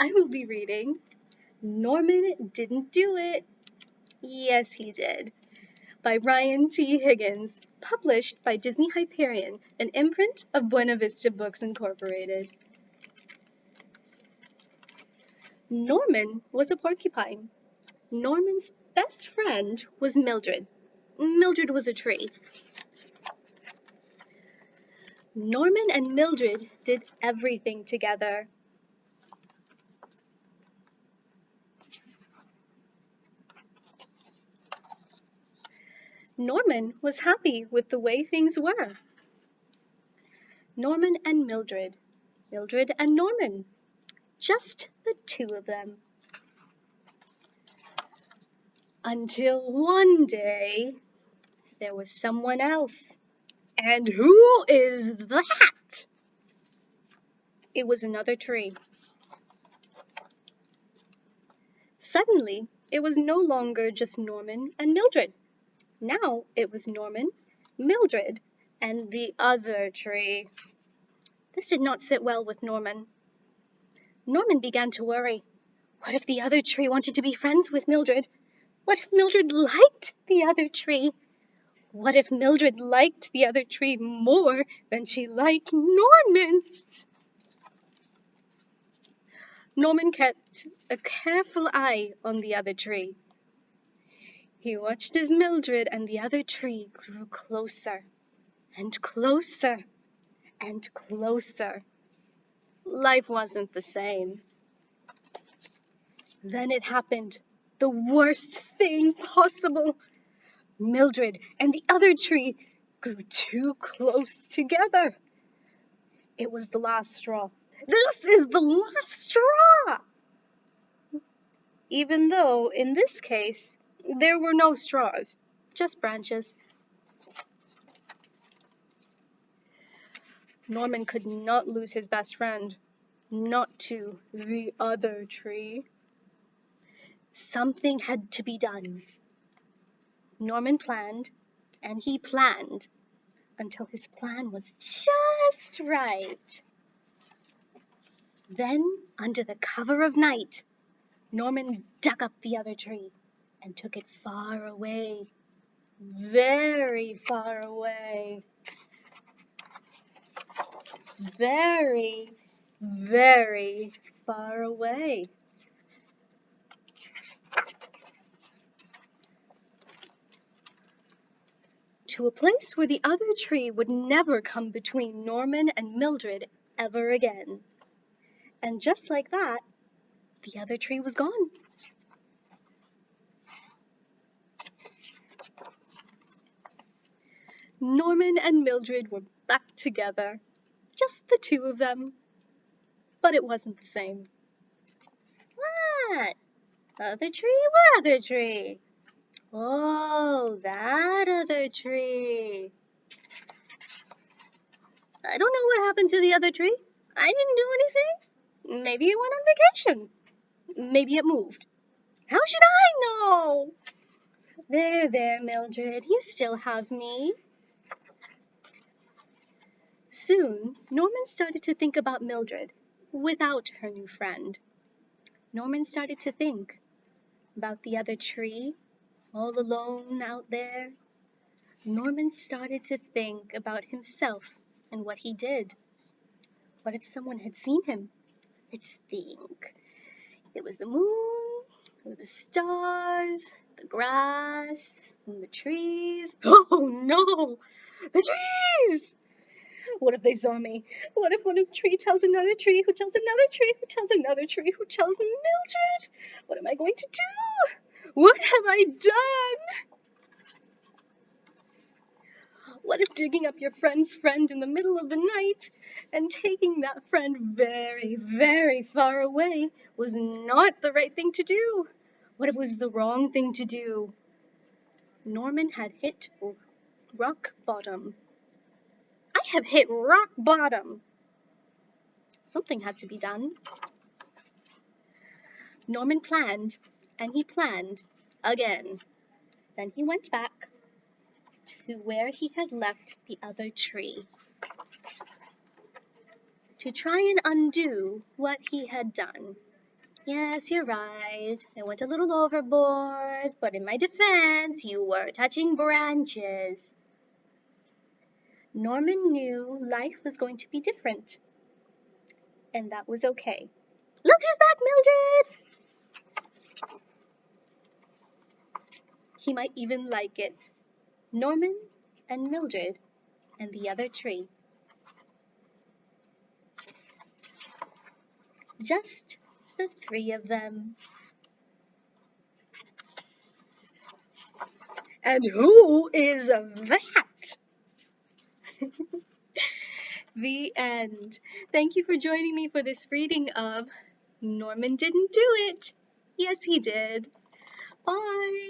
I will be reading Norman Didn't Do It. Yes, he did, by Ryan T. Higgins, published by Disney Hyperion, an imprint of Buena Vista Books Incorporated. Norman was a porcupine. Norman's best friend was Mildred. Mildred was a tree. Norman and Mildred did everything together. Norman was happy with the way things were. Norman and Mildred. Mildred and Norman. Just the two of them. Until one day, there was someone else. And who is that? It was another tree. Suddenly, it was no longer just Norman and Mildred. Now it was Norman, Mildred, and the other tree. This did not sit well with Norman. Norman began to worry. What if the other tree wanted to be friends with Mildred? What if Mildred liked the other tree? What if Mildred liked the other tree more than she liked Norman? Norman kept a careful eye on the other tree. He watched as Mildred and the other tree grew closer and closer and closer. Life wasn't the same. Then it happened, the worst thing possible. Mildred and the other tree grew too close together. It was the last straw. This is the last straw! Even though, in this case, there were no straws, just branches. Norman could not lose his best friend, not to the other tree. Something had to be done. Norman planned, and he planned, until his plan was just right. Then, under the cover of night, Norman dug up the other tree and took it far away, very far away, very, very far away. To a place where the other tree would never come between Norman and Mildred ever again. And just like that, the other tree was gone. Norman and Mildred were back together, just the two of them. But it wasn't the same. What? Other tree? What other tree? Oh, that other tree. I don't know what happened to the other tree. I didn't do anything. Maybe it went on vacation. Maybe it moved. How should I know? There, Mildred, you still have me. Soon, Norman started to think about Mildred without her new friend. Norman started to think about the other tree, all alone out there. Norman started to think about himself and what he did. What if someone had seen him? Let's think. It was the moon, or the stars, the grass, and the trees. Oh no! The trees! What if they saw me? What if one tree tells another tree, who tells another tree, who tells another tree, who tells Mildred? What am I going to do? What have I done? What if digging up your friend's friend in the middle of the night and taking that friend very, very far away was not the right thing to do? What if it was the wrong thing to do? Norman had hit rock bottom. I have hit rock bottom. Something had to be done. Norman planned, and he planned again. Then he went back to where he had left the other tree to try and undo what he had done. Yes, you're right. I went a little overboard, but in my defense, you were touching branches. Norman knew life was going to be different, and that was okay. Look who's back, Mildred! He might even like it. Norman and Mildred and the other tree. Just the three of them. And who is that? The end. Thank you for joining me for this reading of Norman Didn't Do It. Yes, he did. Bye.